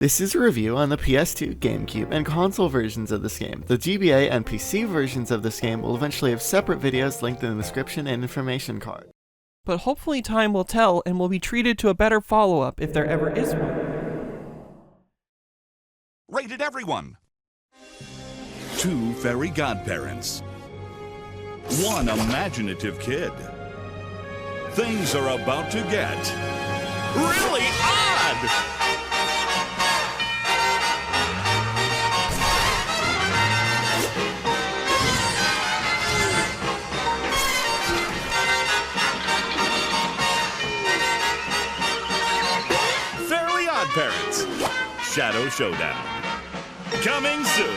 This is a review on the PS2, GameCube, and console versions of this game. The GBA and PC versions of this game will eventually have separate videos linked in the description and information card. But hopefully time will tell and will be treated to a better follow-up if there ever is one. Rated everyone. 2 fairy godparents. 1 imaginative kid. Things are about to get really odd! Fairly Odd Parents. Shadow Showdown. Coming soon.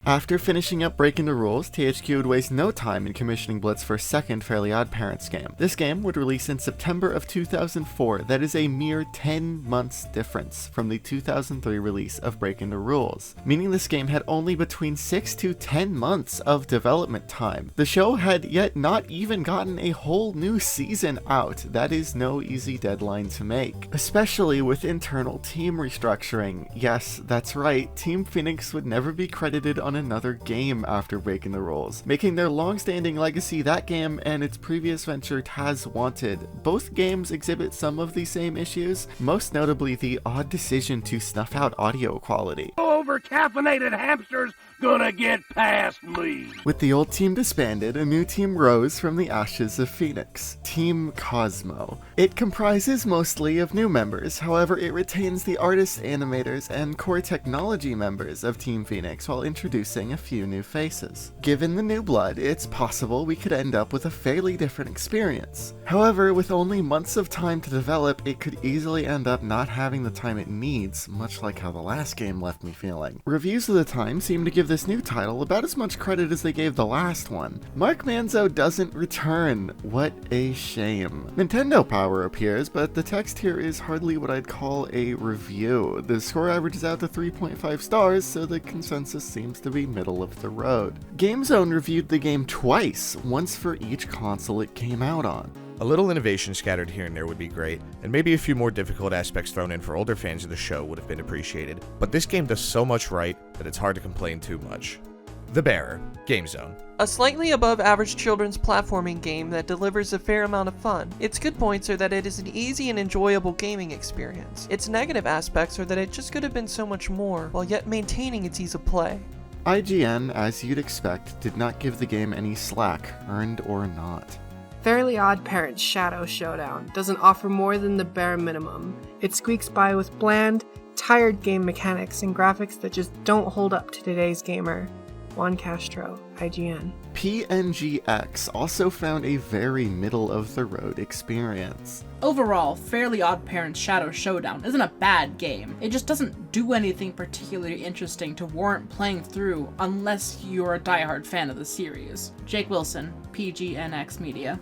After finishing up Breaking the Rules, THQ would waste no time in commissioning Blitz for a second Fairly Odd Parents game. This game would release in September of 2004, that is a mere 10 months difference from the 2003 release of Breaking the Rules, meaning this game had only between 6 to 10 months of development time. The show had yet not even gotten a whole new season out. That is no easy deadline to make, especially with internal team restructuring. Yes, that's right, Team Phoenix would never be credited on another game after Breaking the Rules, making their long-standing legacy that game and its previous venture TAS Wanted. Both games exhibit some of the same issues, most notably the odd decision to snuff out audio quality. Over-caffeinated hamsters gonna get past me. With the old team disbanded, a new team rose from the ashes of Phoenix, Team Cosmo. It comprises mostly of new members, however it retains the artists, animators, and core technology members of Team Phoenix while introducing a few new faces. Given the new blood, it's possible we could end up with a fairly different experience. However, with only months of time to develop, it could easily end up not having the time it needs, much like how the last game left me feeling. Reviews of the time seem to give this new title about as much credit as they gave the last one. Mark Manzo doesn't return. What a shame. Nintendo Power appears, but the text here is hardly what I'd call a review. The score averages out to 3.5 stars, so the consensus seems to be middle of the road. GameZone reviewed the game twice, once for each console it came out on. A little innovation scattered here and there would be great, and maybe a few more difficult aspects thrown in for older fans of the show would have been appreciated, but this game does so much right that it's hard to complain too much. The Bearer, GameZone. A slightly above average children's platforming game that delivers a fair amount of fun. Its good points are that it is an easy and enjoyable gaming experience. Its negative aspects are that it just could have been so much more, while yet maintaining its ease of play. IGN, as you'd expect, did not give the game any slack, earned or not. Fairly Odd Parents Shadow Showdown doesn't offer more than the bare minimum. It squeaks by with bland, tired game mechanics and graphics that just don't hold up to today's gamer. Juan Castro, IGN. PNGX also found a very middle-of-the-road experience. Overall, Fairly Odd Parents Shadow Showdown isn't a bad game. It just doesn't do anything particularly interesting to warrant playing through unless you're a diehard fan of the series. Jake Wilson, PGNX Media.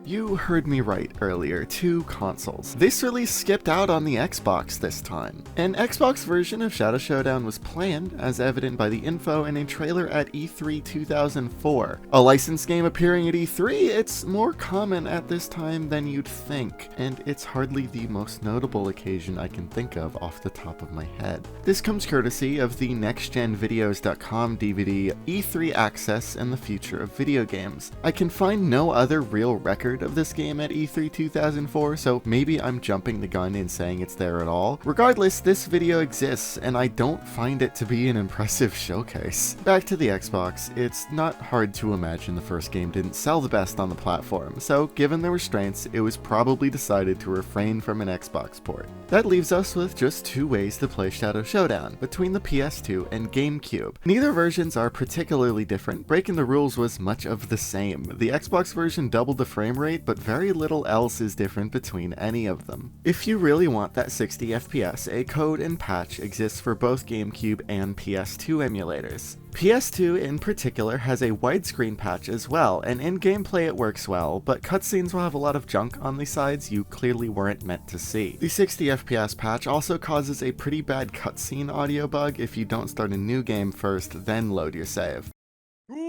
You heard me right earlier, 2 consoles. This release skipped out on the Xbox this time. An Xbox version of Shadow Showdown was planned, as evident by the info in a trailer at E3 2004. A licensed game appearing at E3, it's more common at this time than you'd think, and it's hardly the most notable occasion I can think of off the top of my head. This comes courtesy of the NextGenVideos.com DVD E3 Access and the Future of Video Games. I can find no other real record of this game at E3 2004, so maybe I'm jumping the gun in saying it's there at all. Regardless, this video exists, and I don't find it to be an impressive showcase. Back to the Xbox, it's not hard to imagine the first game didn't sell the best on the platform, so given the restraints, it was probably decided to refrain from an Xbox port. That leaves us with just 2 ways to play Shadow Showdown, between the PS2 and GameCube. Neither versions are particularly different. Breaking the Rules was much of the same. The Xbox version doubled the frame rate, but very little else is different between any of them. If you really want that 60 FPS, a code and patch exists for both GameCube and PS2 emulators. PS2 in particular has a widescreen patch as well, and in gameplay it works well, but cutscenes will have a lot of junk on the sides you clearly weren't meant to see. The 60 FPS patch also causes a pretty bad cutscene audio bug if you don't start a new game first, then load your save.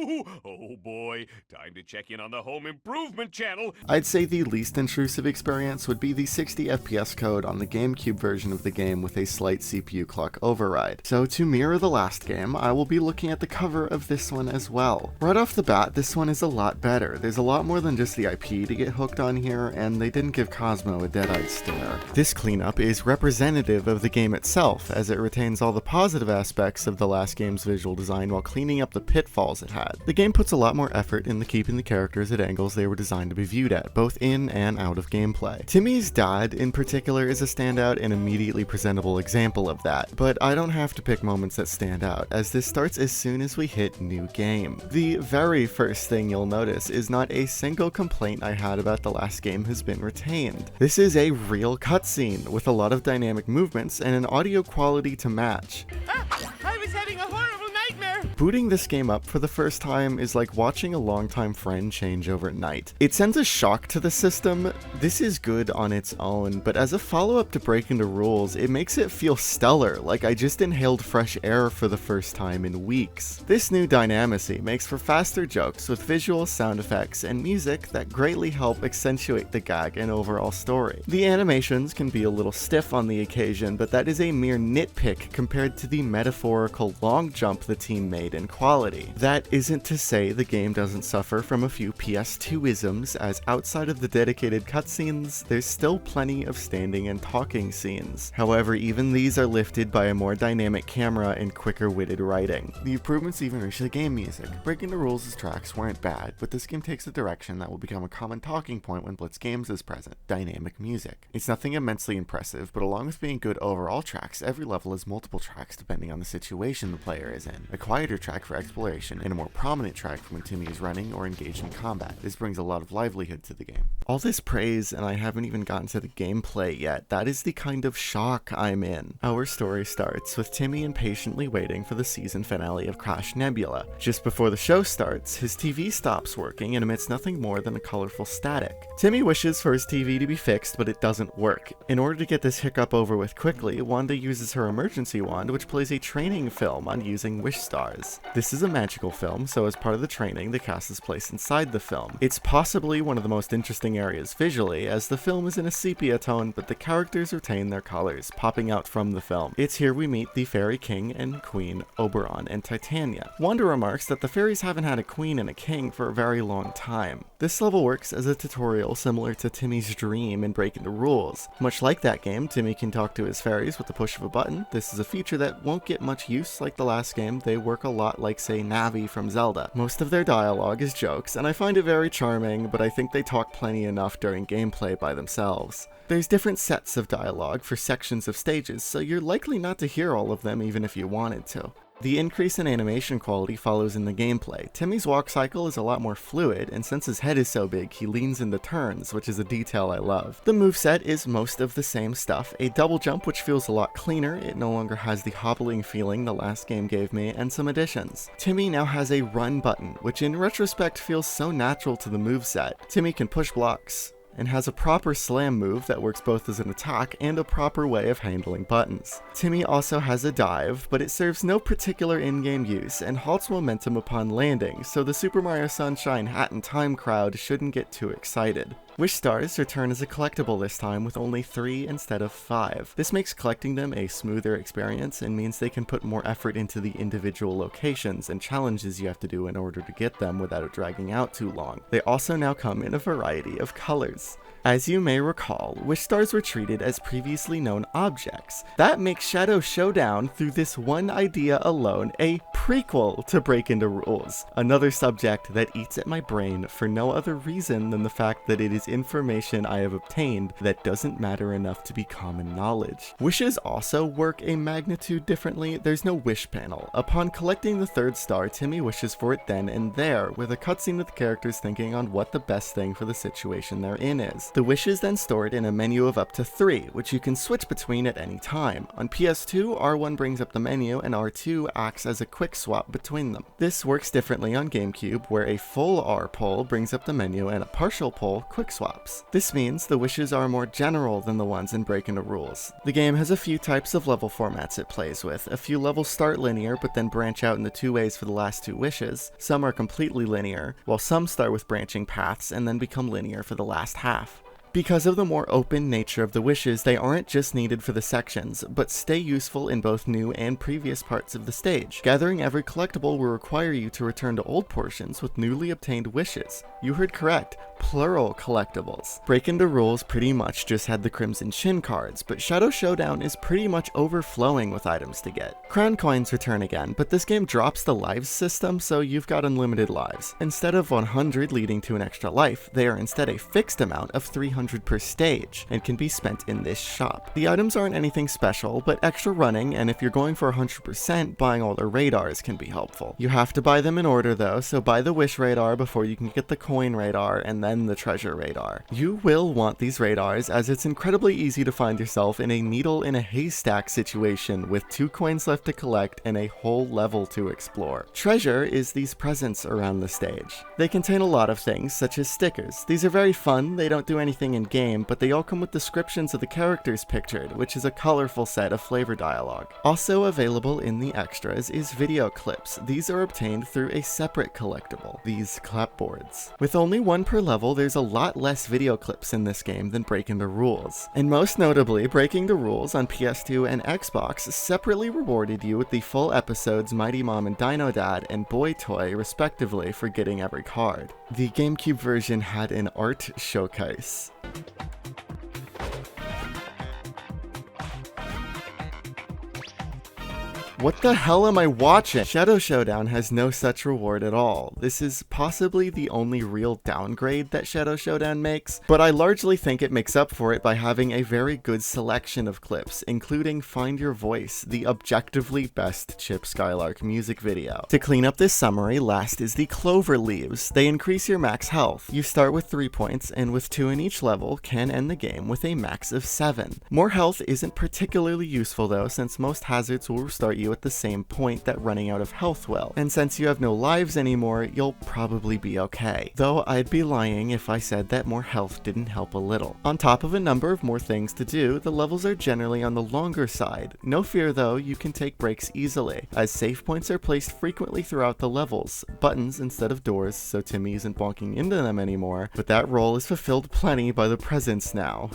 Oh boy, time to check in on the home improvement channel. I'd say the least intrusive experience would be the 60 FPS code on the GameCube version of the game with a slight CPU clock override. So to mirror the last game, I will be looking at the cover of this one as well. Right off the bat, this one is a lot better. There's a lot more than just the IP to get hooked on here, and they didn't give Cosmo a dead-eyed stare. This cleanup is representative of the game itself, as it retains all the positive aspects of the last game's visual design while cleaning up the pitfalls it had. The game puts a lot more effort into keeping the characters at angles they were designed to be viewed at, both in and out of gameplay. Timmy's dad, in particular, is a standout and immediately presentable example of that, but I don't have to pick moments that stand out, as this starts as soon as we hit new game. The very first thing you'll notice is not a single complaint I had about the last game has been retained. This is a real cutscene, with a lot of dynamic movements and an audio quality to match. I was having a horrible nightmare! Booting this game up for the first time is like watching a longtime friend change overnight. It sends a shock to the system. This is good on its own, but as a follow-up to Breaking the Rules, it makes it feel stellar, like I just inhaled fresh air for the first time in weeks. This new dynamacy makes for faster jokes with visual sound effects and music that greatly help accentuate the gag and overall story. The animations can be a little stiff on the occasion, but that is a mere nitpick compared to the metaphorical long jump the team made in quality. That isn't to say the game doesn't suffer from a few PS2-isms, as outside of the dedicated cutscenes, there's still plenty of standing and talking scenes. However, even these are lifted by a more dynamic camera and quicker-witted writing. The improvements even reach the game music. Breaking the Rules' tracks weren't bad, but this game takes a direction that will become a common talking point when Blitz Games is present: dynamic music. It's nothing immensely impressive, but along with being good overall tracks, every level has multiple tracks depending on the situation the player is in. A quieter track for exploration, and a more prominent track for when Timmy is running or engaged in combat. This brings a lot of livelihood to the game. All this praise, and I haven't even gotten to the gameplay yet. That is the kind of shock I'm in. Our story starts with Timmy impatiently waiting for the season finale of Crash Nebula. Just before the show starts, his TV stops working and emits nothing more than a colorful static. Timmy wishes for his TV to be fixed, but it doesn't work. In order to get this hiccup over with quickly, Wanda uses her emergency wand, which plays a training film on using wish stars. This is a magical film, so as part of the training, the cast is placed inside the film. It's possibly one of the most interesting areas visually, as the film is in a sepia tone, but the characters retain their colors, popping out from the film. It's here we meet the Fairy King and Queen, Oberon and Titania. Wanda remarks that the fairies haven't had a queen and a king for a very long time. This level works as a tutorial similar to Timmy's dream in Breaking the Rules. Much like that game, Timmy can talk to his fairies with the push of a button. This is a feature that won't get much use like the last game. They work a lot like, say, Navi from Zelda. Most of their dialogue is jokes, and I find it very charming, but I think they talk plenty enough during gameplay by themselves. There's different sets of dialogue for sections of stages, so you're likely not to hear all of them even if you wanted to. The increase in animation quality follows in the gameplay. Timmy's walk cycle is a lot more fluid, and since his head is so big, he leans into turns, which is a detail I love. The moveset is most of the same stuff. A double jump which feels a lot cleaner, it no longer has the hobbling feeling the last game gave me, and some additions. Timmy now has a run button, which in retrospect feels so natural to the moveset. Timmy can push blocks, and has a proper slam move that works both as an attack and a proper way of handling buttons. Timmy also has a dive, but it serves no particular in-game use and halts momentum upon landing, so the Super Mario Sunshine Hat in Time crowd shouldn't get too excited. Wish Stars return as a collectible this time with only 3 instead of 5. This makes collecting them a smoother experience and means they can put more effort into the individual locations and challenges you have to do in order to get them without it dragging out too long. They also now come in a variety of colors. As you may recall, Wish Stars were treated as previously known objects. That makes Shadow Showdown, through this one idea alone, a prequel to Breaking the Rules. Another subject that eats at my brain for no other reason than the fact that it is information I have obtained that doesn't matter enough to be common knowledge. Wishes also work a magnitude differently. There's no wish panel. Upon collecting the 3rd star, Timmy wishes for it then and there, with a cutscene of the characters thinking on what the best thing for the situation they're in is. The wish is then stored in a menu of up to 3, which you can switch between at any time. On PS2, R1 brings up the menu and R2 acts as a quick swap between them. This works differently on GameCube, where a full R pull brings up the menu and a partial pull quick swaps. This means the wishes are more general than the ones in Breaking the Rules. The game has a few types of level formats it plays with. A few levels start linear but then branch out into 2 ways for the last 2 wishes. Some are completely linear, while some start with branching paths and then become linear for the last half. Because of the more open nature of the wishes, they aren't just needed for the sections, but stay useful in both new and previous parts of the stage. Gathering every collectible will require you to return to old portions with newly obtained wishes. You heard correct, plural collectibles. Breaking the Rules pretty much just had the Crimson Chin cards, but Shadow Showdown is pretty much overflowing with items to get. Crown coins return again, but this game drops the lives system, so you've got unlimited lives. Instead of 100 leading to an extra life, they are instead a fixed amount of 300 per stage, and can be spent in this shop. The items aren't anything special, but extra running, and if you're going for 100%, buying all the radars can be helpful. You have to buy them in order though, so buy the wish radar before you can get the coin radar and then the treasure radar. You will want these radars, as it's incredibly easy to find yourself in a needle in a haystack situation with 2 coins left to collect and a whole level to explore. Treasure is these presents around the stage. They contain a lot of things, such as stickers. These are very fun, they don't do anything in game, but they all come with descriptions of the characters pictured, which is a colorful set of flavor dialogue. Also available in the extras is video clips. These are obtained through a separate collectible, these clapboards. With only 1 per level, there's a lot less video clips in this game than Breaking the Rules. And most notably, Breaking the Rules on PS2 and Xbox separately rewarded you with the full episodes Mighty Mom and Dino Dad and Boy Toy respectively for getting every card. The GameCube version had an art showcase. What the hell am I watching? Shadow Showdown has no such reward at all. This is possibly the only real downgrade that Shadow Showdown makes, but I largely think it makes up for it by having a very good selection of clips, including Find Your Voice, the objectively best Chip Skylark music video. To clean up this summary, last is the Clover Leaves. They increase your max health. You start with 3 points, and with 2 in each level, can end the game with a max of 7. More health isn't particularly useful though, since most hazards will restart you at the same point that running out of health will, and since you have no lives anymore, you'll probably be okay. Though I'd be lying if I said that more health didn't help a little. On top of a number of more things to do, the levels are generally on the longer side. No fear though, you can take breaks easily, as save points are placed frequently throughout the levels, buttons instead of doors, so Timmy isn't bonking into them anymore, but that role is fulfilled plenty by the presents now.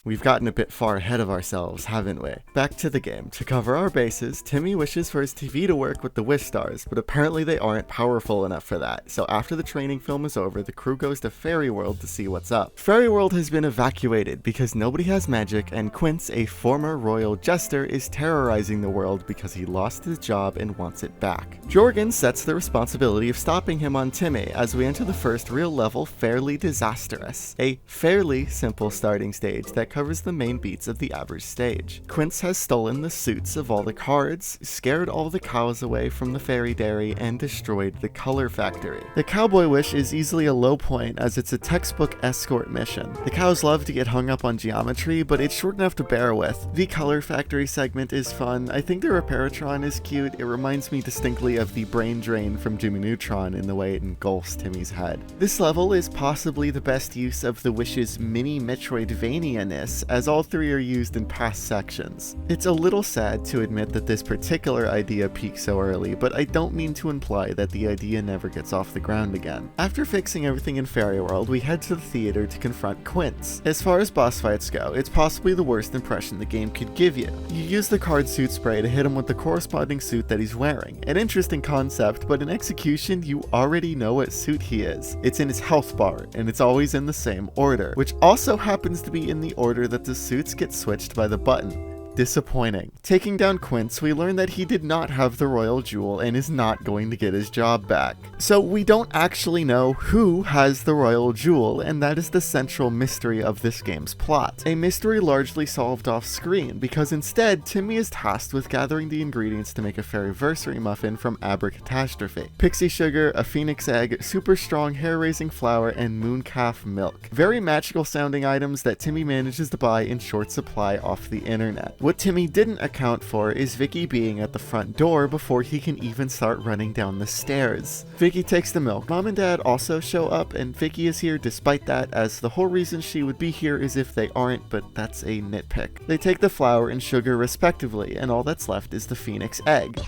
We've gotten a bit far ahead of ourselves, haven't we? Back to the game. To cover our bases, Timmy wishes for his TV to work with the wish stars, but apparently they aren't powerful enough for that, so after the training film is over, the crew goes to Fairy World to see what's up. Fairy World has been evacuated because nobody has magic, and Quince, a former royal jester, is terrorizing the world because he lost his job and wants it back. Jorgen sets the responsibility of stopping him on Timmy as we enter the first real level, Fairly Disastrous, a fairly simple starting stage that covers the main beats of the average stage. Quince has stolen the suits of all the cards, scared all the cows away from the fairy dairy, and destroyed the color factory. The cowboy wish is easily a low point as it's a textbook escort mission. The cows love to get hung up on geometry, but it's short enough to bear with. The color factory segment is fun. I think the Reparatron is cute. It reminds me distinctly of the brain drain from Jimmy Neutron in the way it engulfs Timmy's head. This level is possibly the best use of the wish's mini Metroidvania-ness, as all 3 are used in past sections. It's a little sad to admit that this particular idea peaked so early, but I don't mean to imply that the idea never gets off the ground again. After fixing everything in Fairy World, we head to the theater to confront Quince. As far as boss fights go, it's possibly the worst impression the game could give you. You use the card suit spray to hit him with the corresponding suit that he's wearing. An interesting concept, but in execution, you already know what suit he is. It's in his health bar, and it's always in the same order, which also happens to be in the order that the suits get switched by the button. Disappointing. Taking down Quince, we learn that he did not have the royal jewel and is not going to get his job back. So we don't actually know who has the royal jewel, and that is the central mystery of this game's plot. A mystery largely solved off screen, because instead, Timmy is tasked with gathering the ingredients to make a fairyversary muffin from Abracatastrophe. Pixie sugar, a phoenix egg, super strong hair-raising flour, and mooncalf milk. Very magical sounding items that Timmy manages to buy in short supply off the internet. What Timmy didn't account for is Vicky being at the front door before he can even start running down the stairs. Vicky takes the milk. Mom and Dad also show up, and Vicky is here despite that, as the whole reason she would be here is if they aren't, but that's a nitpick. They take the flour and sugar respectively, and all that's left is the phoenix egg.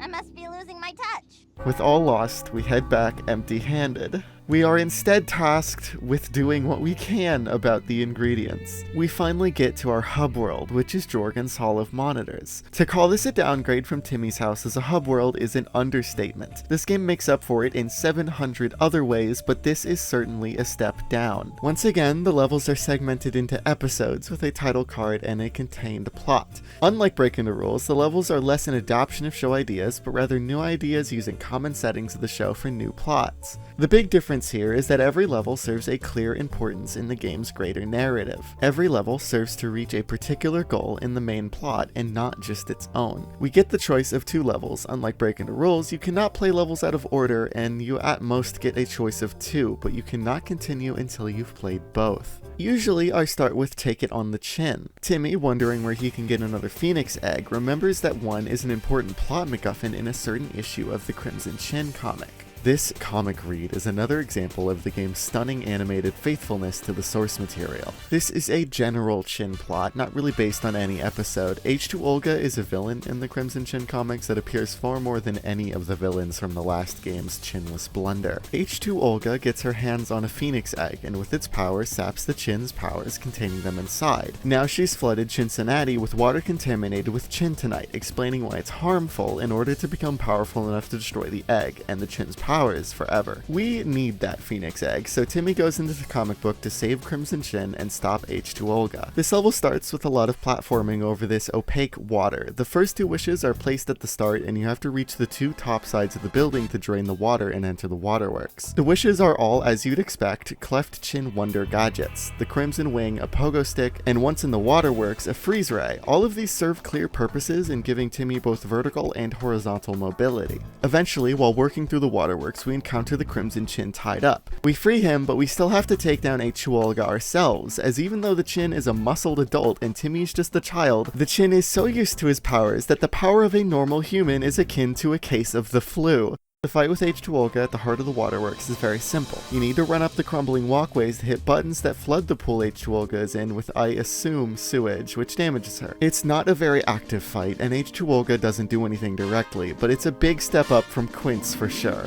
I must be losing my touch. With all lost, we head back empty-handed. We are instead tasked with doing what we can about the ingredients. We finally get to our hub world, which is Jorgen's Hall of Monitors. To call this a downgrade from Timmy's house as a hub world is an understatement. This game makes up for it in 700 other ways, but this is certainly a step down. Once again, the levels are segmented into episodes with a title card and a contained plot. Unlike Breaking the Rules, the levels are less an adoption of show ideas, but rather new ideas using common settings of the show for new plots. The big difference here is that every level serves a clear importance in the game's greater narrative. Every level serves to reach a particular goal in the main plot and not just its own. We get the choice of 2 levels. Unlike Breaking the Rules, you cannot play levels out of order, and you at most get a choice of 2, but you cannot continue until you've played both. Usually I start with Take It on the Chin. Timmy, wondering where he can get another phoenix egg, remembers that one is an important plot MacGuffin in a certain issue of the Crimson Chin comic. This comic read is another example of the game's stunning animated faithfulness to the source material. This is a general Chin plot, not really based on any episode. H2 Olga is a villain in the Crimson Chin comics that appears far more than any of the villains from the last game's chinless blunder. H2 Olga gets her hands on a phoenix egg, and with its power saps the Chin's powers containing them inside. Now she's flooded Cincinnati with water contaminated with Chintonite, explaining why it's harmful in order to become powerful enough to destroy the egg, and the Chin's powers forever. We need that phoenix egg, so Timmy goes into the comic book to save Crimson Chin and stop H2 Olga. This level starts with a lot of platforming over this opaque water. The first 2 wishes are placed at the start, and you have to reach the 2 top sides of the building to drain the water and enter the waterworks. The wishes are all, as you'd expect, Cleft Chin Wonder gadgets. The Crimson Wing, a pogo stick, and once in the waterworks, a freeze ray. All of these serve clear purposes in giving Timmy both vertical and horizontal mobility. Eventually, while working through the waterworks, we encounter the Crimson Chin tied up. We free him, but we still have to take down H2 Olga ourselves, as even though the Chin is a muscled adult and Timmy's just a child, the Chin is so used to his powers that the power of a normal human is akin to a case of the flu. The fight with H2 Olga at the heart of the waterworks is very simple. You need to run up the crumbling walkways to hit buttons that flood the pool H2 Olga is in with, I assume, sewage, which damages her. It's not a very active fight, and H2 Olga doesn't do anything directly, but it's a big step up from Quince for sure.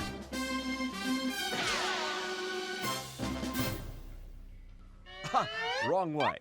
Wrong way.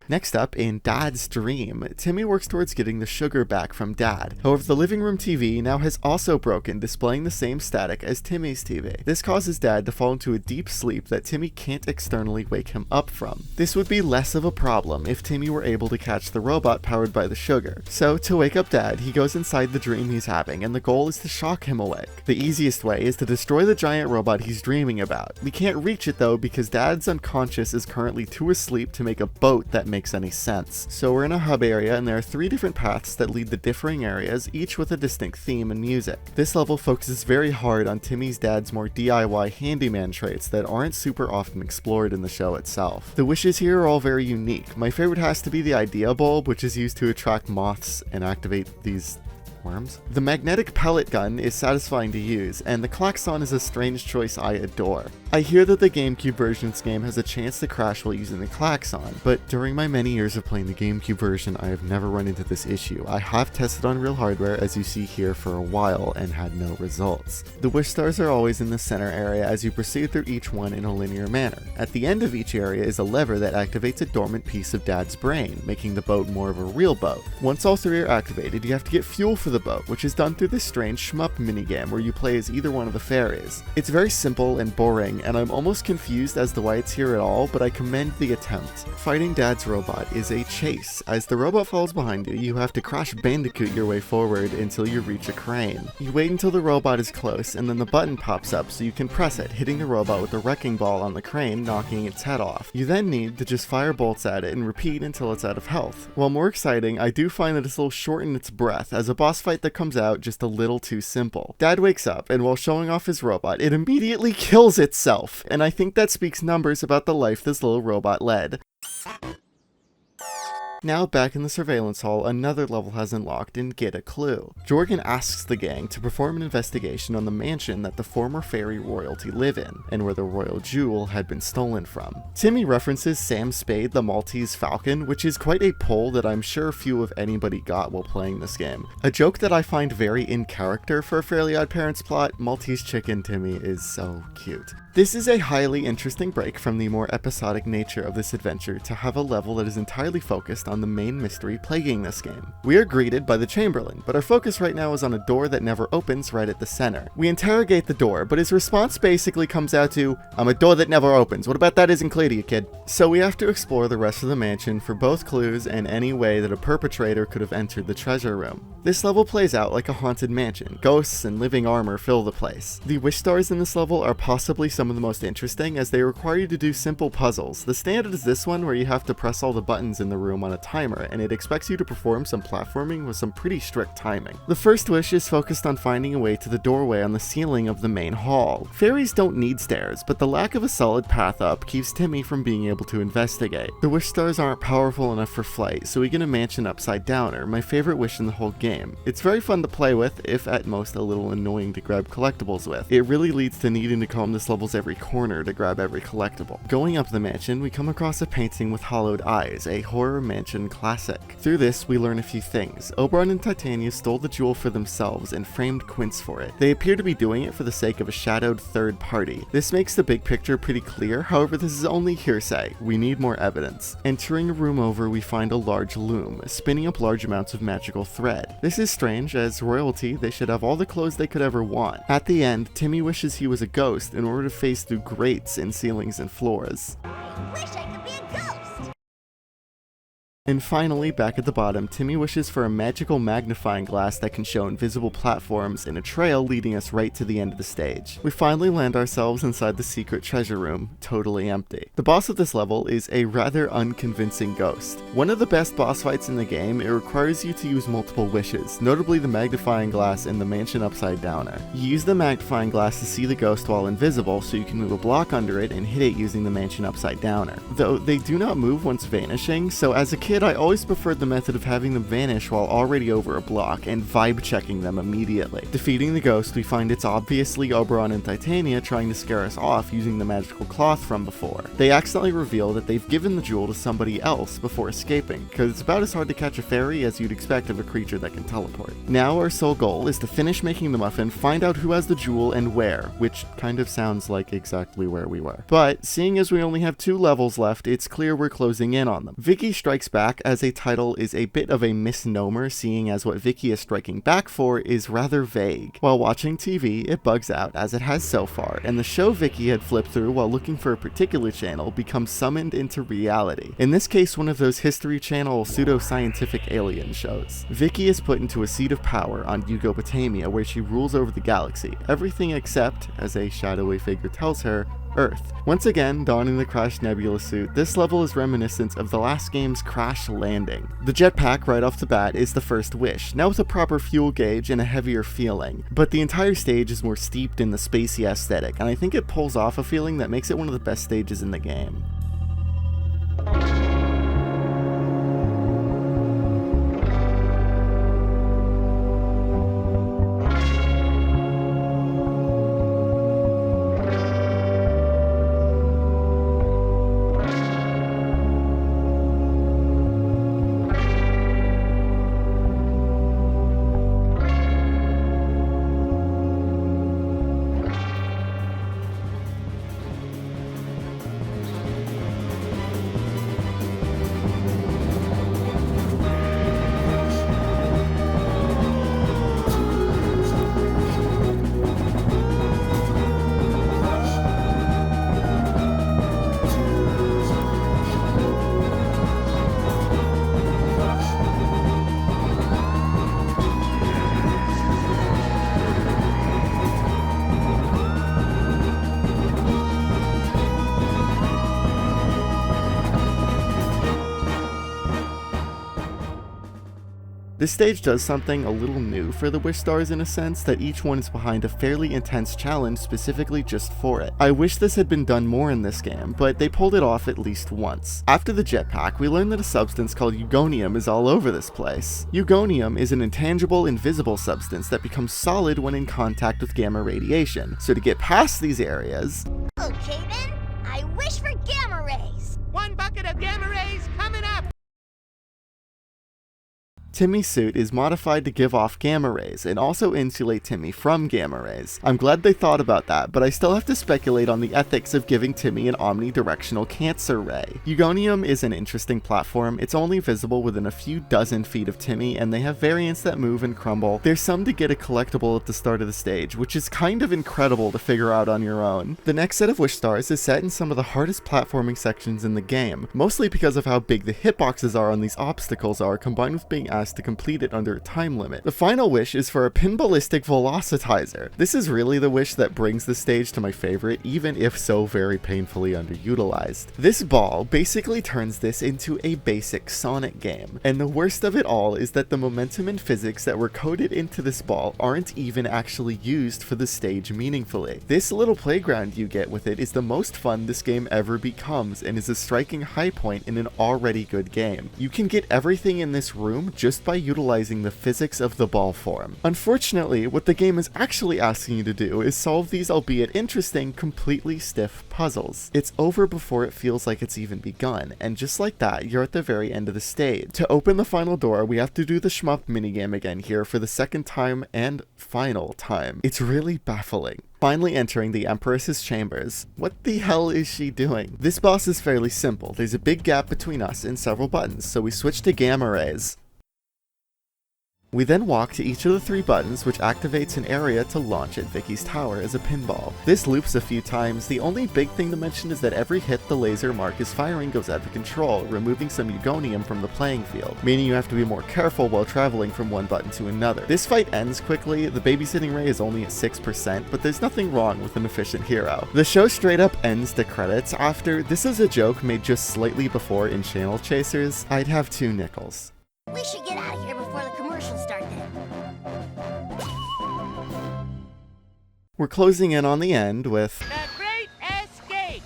Next up, in Dad's Dream, Timmy works towards getting the sugar back from Dad. However, the living room TV now has also broken, displaying the same static as Timmy's TV. This causes Dad to fall into a deep sleep that Timmy can't externally wake him up from. This would be less of a problem if Timmy were able to catch the robot powered by the sugar. So, to wake up Dad, he goes inside the dream he's having, and the goal is to shock him awake. The easiest way is to destroy the giant robot he's dreaming about. We can't reach it though because Dad's unconscious is currently too asleep to make a boat that makes any sense. So we're in a hub area, and there are 3 different paths that lead to differing areas, each with a distinct theme and music. This level focuses very hard on Timmy's dad's more DIY handyman traits that aren't super often explored in the show itself. The wishes here are all very unique. My favorite has to be the idea bulb, which is used to attract moths and activate these worms. The magnetic pellet gun is satisfying to use, and the klaxon is a strange choice I adore. I hear that the GameCube version of this game has a chance to crash while using the klaxon, but during my many years of playing the GameCube version, I have never run into this issue. I have tested on real hardware, as you see here, for a while and had no results. The wish stars are always in the center area as you proceed through each one in a linear manner. At the end of each area is a lever that activates a dormant piece of Dad's brain, making the boat more of a real boat. Once all 3 are activated, you have to get fuel for the boat, which is done through this strange shmup minigame where you play as either one of the fairies. It's very simple and boring, and I'm almost confused as to why it's here at all, but I commend the attempt. Fighting Dad's robot is a chase. As the robot falls behind you, you have to Crash Bandicoot your way forward until you reach a crane. You wait until the robot is close, and then the button pops up so you can press it, hitting the robot with the wrecking ball on the crane, knocking its head off. You then need to just fire bolts at it and repeat until it's out of health. While more exciting, I do find that it's a little short in its breath, as a boss boss fight that comes out just a little too simple. Dad wakes up, and while showing off his robot, it immediately kills itself, and I think that speaks numbers about the life this little robot led. Now back in the surveillance hall, another level has unlocked and get a clue. Jorgen asks the gang to perform an investigation on the mansion that the former fairy royalty live in, and where the royal jewel had been stolen from. Timmy references Sam Spade the Maltese Falcon, which is quite a pull that I'm sure few of anybody got while playing this game. A joke that I find very in character for a Fairly Odd Parents plot, Maltese Chicken Timmy is so cute. This is a highly interesting break from the more episodic nature of this adventure to have a level that is entirely focused on the main mystery plaguing this game. We are greeted by the Chamberlain, but our focus right now is on a door that never opens right at the center. We interrogate the door, but his response basically comes out to, "I'm a door that never opens. What about that isn't clear to you, kid?" So we have to explore the rest of the mansion for both clues and any way that a perpetrator could have entered the treasure room. This level plays out like a haunted mansion. Ghosts and living armor fill the place. The wish stars in this level are possibly some of the most interesting, as they require you to do simple puzzles. The standard is this one, where you have to press all the buttons in the room on a timer, and it expects you to perform some platforming with some pretty strict timing. The first wish is focused on finding a way to the doorway on the ceiling of the main hall. Fairies don't need stairs, but the lack of a solid path up keeps Timmy from being able to investigate. The wish stars aren't powerful enough for flight, so we get a mansion upside downer, my favorite wish in the whole game. It's very fun to play with, if at most a little annoying to grab collectibles with. It really leads to needing to comb this level's every corner to grab every collectible. Going up the mansion, we come across a painting with hollowed eyes, a horror mansion classic. Through this, we learn a few things. Oberon and Titania stole the jewel for themselves and framed Quince for it. They appear to be doing it for the sake of a shadowed third party. This makes the big picture pretty clear, however this is only hearsay. We need more evidence. Entering a room over, we find a large loom, spinning up large amounts of magical thread. This is strange, as royalty, they should have all the clothes they could ever want. At the end, Timmy wishes he was a ghost in order to face through grates in ceilings and floors. I wish I could be a ghost! And finally, back at the bottom, Timmy wishes for a magical magnifying glass that can show invisible platforms and a trail leading us right to the end of the stage. We finally land ourselves inside the secret treasure room, totally empty. The boss of this level is a rather unconvincing ghost. One of the best boss fights in the game, it requires you to use multiple wishes, notably the magnifying glass and the mansion upside downer. You use the magnifying glass to see the ghost while invisible, so you can move a block under it and hit it using the mansion upside downer. Though they do not move once vanishing, so as a kid I always preferred the method of having them vanish while already over a block and vibe checking them immediately. Defeating the ghost, we find it's obviously Oberon and Titania trying to scare us off using the magical cloth from before. They accidentally reveal that they've given the jewel to somebody else before escaping, because it's about as hard to catch a fairy as you'd expect of a creature that can teleport. Now our sole goal is to finish making the muffin, find out who has the jewel and where, which kind of sounds like exactly where we were. But seeing as we only have 2 levels left, it's clear we're closing in on them. Vicky Strikes Back as a title is a bit of a misnomer, seeing as what Vicky is striking back for is rather vague. While watching TV, it bugs out, as it has so far, and the show Vicky had flipped through while looking for a particular channel becomes summoned into reality. In this case, one of those History Channel pseudo-scientific alien shows. Vicky is put into a seat of power on Yugopotamia, where she rules over the galaxy, everything except, as a shadowy figure tells her, Earth. Once again, donning the Crash Nebula suit, this level is reminiscent of the last game's Crash Landing. The jetpack right off the bat is the first wish, now with a proper fuel gauge and a heavier feeling, but the entire stage is more steeped in the spacey aesthetic, and I think it pulls off a feeling that makes it one of the best stages in the game. This stage does something a little new for the Wish Stars in a sense, that each one is behind a fairly intense challenge specifically just for it. I wish this had been done more in this game, but they pulled it off at least once. After the jetpack, we learn that a substance called Eugonium is all over this place. Eugonium is an intangible, invisible substance that becomes solid when in contact with gamma radiation. So to get past these areas... Okay then, I wish for gamma rays. 1 bucket of gamma rays coming up. Timmy's suit is modified to give off gamma rays and also insulate Timmy from gamma rays. I'm glad they thought about that, but I still have to speculate on the ethics of giving Timmy an omnidirectional cancer ray. Eugonium is an interesting platform. It's only visible within a few dozen feet of Timmy, and they have variants that move and crumble. There's some to get a collectible at the start of the stage, which is kind of incredible to figure out on your own. The next set of Wish Stars is set in some of the hardest platforming sections in the game, mostly because of how big the hitboxes are on these obstacles are, combined with being asked to complete it under a time limit. The final wish is for a pinballistic velocitizer. This is really the wish that brings the stage to my favorite, even if so very painfully underutilized. This ball basically turns this into a basic Sonic game, and the worst of it all is that the momentum and physics that were coded into this ball aren't even actually used for the stage meaningfully. This little playground you get with it is the most fun this game ever becomes, and is a striking high point in an already good game. You can get everything in this room just by utilizing the physics of the ball form. Unfortunately, what the game is actually asking you to do is solve these, albeit interesting, completely stiff puzzles. It's over before it feels like it's even begun, and just like that, you're at the very end of the stage. To open the final door, we have to do the shmup minigame again here for the second time and final time. It's really baffling. Finally entering the Empress's chambers. What the hell is she doing? This boss is fairly simple. There's a big gap between us and several buttons, so we switch to gamma rays. We then walk to each of the 3 buttons, which activates an area to launch at Vicky's tower as a pinball. This loops a few times. The only big thing to mention is that every hit the laser Mark is firing goes out of control, removing some Eugonium from the playing field, meaning you have to be more careful while traveling from one button to another. This fight ends quickly. The babysitting ray is only at 6%, but there's nothing wrong with an efficient hero. The show straight up ends to credits after "This is a joke made just slightly before in Channel Chasers. I'd have 2 nickels." We should get out of here before the commercials start then. We're closing in on the end with The Great Escape.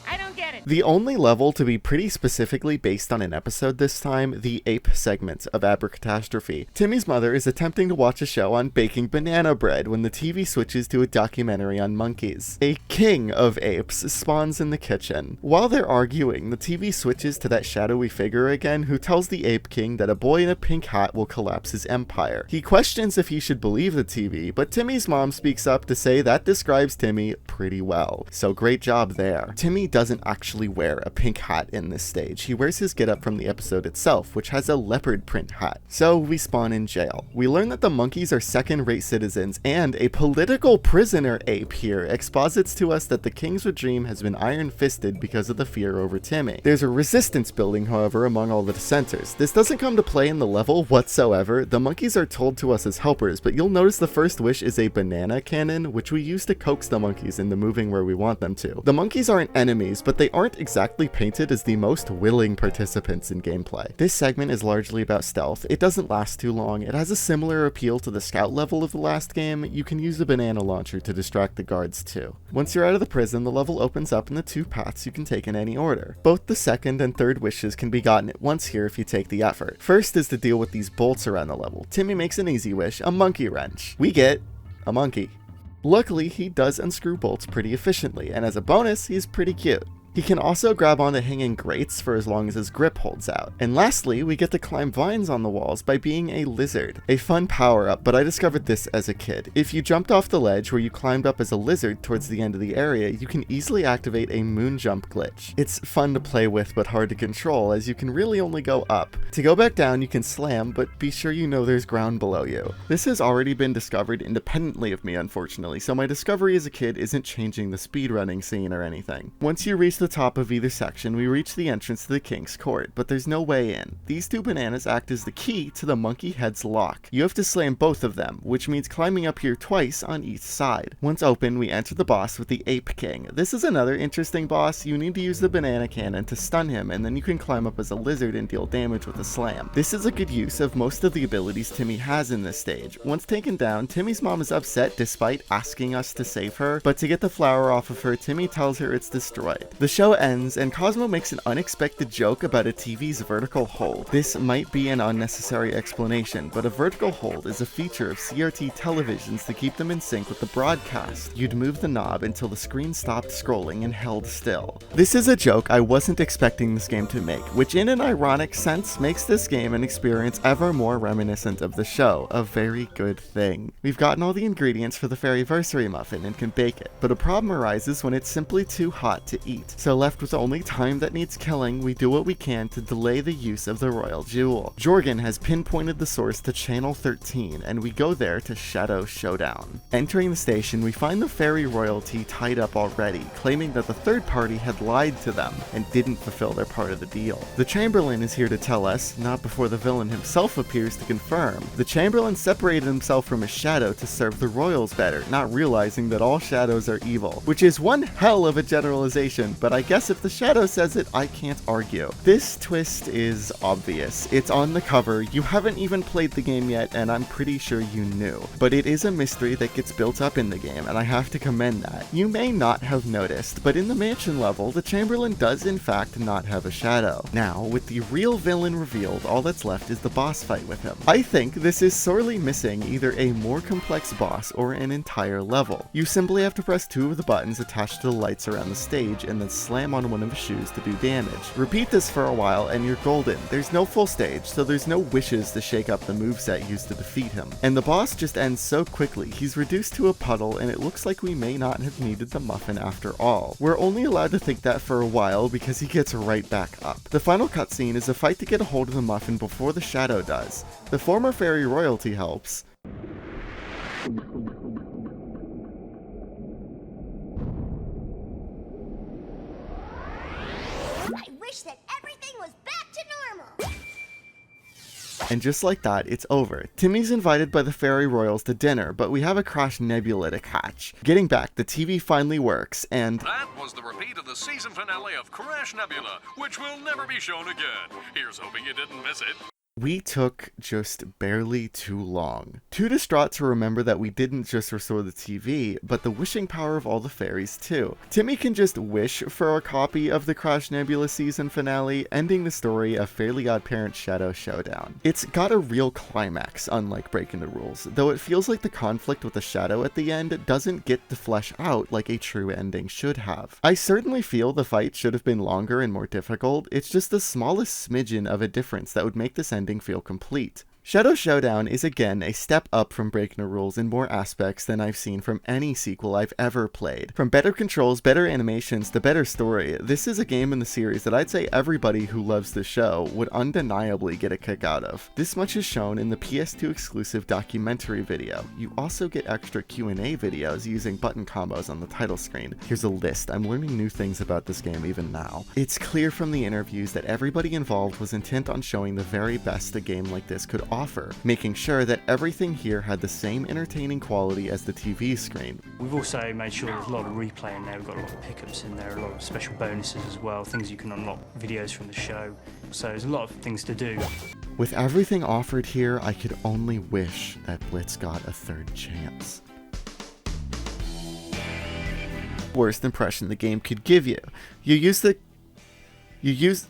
I don't get it. the only level to be pretty specifically based on an episode this time, the ape segment of Abracatastrophe. Timmy's mother is attempting to watch a show on baking banana bread when the TV switches to a documentary on monkeys. A king of apes spawns in the kitchen. While they're arguing, the TV switches to that shadowy figure again who tells the ape king that a boy in a pink hat will collapse his empire. He questions if he should believe the TV, but Timmy's mom speaks up to say that describes Timmy pretty well. So great job there. Timmy doesn't actually wear a pink hat in this stage. He wears his getup from the episode itself, which has a leopard print hat. So we spawn in jail. We learn that the monkeys are second-rate citizens, and a political prisoner ape here exposits to us that the king's regime has been iron-fisted because of the fear over Timmy. There's a resistance building, however, among all the dissenters. This doesn't come to play in the level whatsoever. The monkeys are told to us as helpers, but you'll notice the first wish is a banana cannon, which we use to coax the monkeys into moving where we want them to. The monkeys aren't enemies, but they aren't exactly painted as the most willing participants in gameplay. This segment is largely about stealth. It doesn't last too long. It has a similar appeal to the scout level of the last game. You can use a banana launcher to distract the guards too. Once you're out of the prison, the level opens up in the 2 paths you can take in any order. Both the second and third wishes can be gotten at once here if you take the effort. First is to deal with these bolts around the level. Timmy makes an easy wish, a monkey wrench. We get a monkey. Luckily, he does unscrew bolts pretty efficiently, and as a bonus, he's pretty cute. He can also grab onto hanging grates for as long as his grip holds out. And lastly, we get to climb vines on the walls by being a lizard. A fun power-up, but I discovered this as a kid. If you jumped off the ledge where you climbed up as a lizard towards the end of the area, you can easily activate a moon jump glitch. It's fun to play with, but hard to control, as you can really only go up. To go back down, you can slam, but be sure you know there's ground below you. This has already been discovered independently of me, unfortunately, so my discovery as a kid isn't changing the speedrunning scene or anything. Once you reach the the top of either section, we reach the entrance to the King's Court, but there's no way in. These two bananas act as the key to the monkey head's lock. You have to slam both of them, which means climbing up here twice on each side. Once open, we enter the boss with the Ape King. This is another interesting boss. You need to use the banana cannon to stun him, and then you can climb up as a lizard and deal damage with a slam. This is a good use of most of the abilities Timmy has in this stage. Once taken down, Timmy's mom is upset despite asking us to save her, but to get the flower off of her, Timmy tells her it's destroyed. The show ends, and Cosmo makes an unexpected joke about a TV's vertical hold. This might be an unnecessary explanation, but a vertical hold is a feature of CRT televisions to keep them in sync with the broadcast. You'd move the knob until the screen stopped scrolling and held still. This is a joke I wasn't expecting this game to make, which in an ironic sense makes this game an experience ever more reminiscent of the show, a very good thing. We've gotten all the ingredients for the Fairyversary muffin and can bake it, but a problem arises when it's simply too hot to eat. So left with only time that needs killing, we do what we can to delay the use of the royal jewel. Jorgen has pinpointed the source to channel 13, and we go there to Shadow Showdown. Entering the station, we find the fairy royalty tied up already, claiming that the third party had lied to them and didn't fulfill their part of the deal. The Chamberlain is here to tell us, not before the villain himself appears to confirm. The Chamberlain separated himself from his shadow to serve the royals better, not realizing that all shadows are evil, which is one hell of a generalization, but I guess if the shadow says it, I can't argue. This twist is obvious. It's on the cover. You haven't even played the game yet, and I'm pretty sure you knew. But it is a mystery that gets built up in the game, and I have to commend that. You may not have noticed, but in the mansion level, the Chamberlain does in fact not have a shadow. Now, with the real villain revealed, all that's left is the boss fight with him. I think this is sorely missing either a more complex boss or an entire level. You simply have to press two of the buttons attached to the lights around the stage and then slam on one of the shoes to do damage. Repeat this for a while and you're golden. There's no full stage, so there's no wishes to shake up the moveset used to defeat him. And the boss just ends so quickly, he's reduced to a puddle and it looks like we may not have needed the muffin after all. We're only allowed to think that for a while because he gets right back up. The final cutscene is a fight to get a hold of the muffin before the shadow does. The former fairy royalty helps. I wish that everything was back to normal. And just like that, it's over. Timmy's invited by the fairy royals to dinner, but we have a Crash Nebula to catch. Getting back, the TV finally works, and that was the repeat of the season finale of Crash Nebula, which will never be shown again. Here's hoping you didn't miss it. we took just barely too long. Too distraught to remember that we didn't just restore the TV, but the wishing power of all the fairies too. Timmy can just wish for a copy of the Crash Nebula season finale, ending the story of Fairly OddParents Shadow Showdown. It's got a real climax, unlike Breaking the Rules, though it feels like the conflict with the Shadow at the end doesn't get to flesh out like a true ending should have. I certainly feel the fight should have been longer and more difficult. It's just the smallest smidgen of a difference that would make this ending feel complete. Shadow Showdown is again a step up from Breaking the Rules in more aspects than I've seen from any sequel I've ever played. From better controls, better animations, to better story, this is a game in the series that I'd say everybody who loves the show would undeniably get a kick out of. This much is shown in the PS2 exclusive documentary video. You also get extra Q&A videos using button combos on the title screen. Here's a list. I'm learning new things about this game even now. It's clear from the interviews that everybody involved was intent on showing the very best a game like this could offer, making sure that everything here had the same entertaining quality as the TV screen. We've also made sure there's a lot of replay in there. We've got a lot of pickups in there, a lot of special bonuses as well, things you can unlock, videos from the show. So there's a lot of things to do. With everything offered here, I could only wish that Blitz got a third chance. Worst impression the game could give you. You use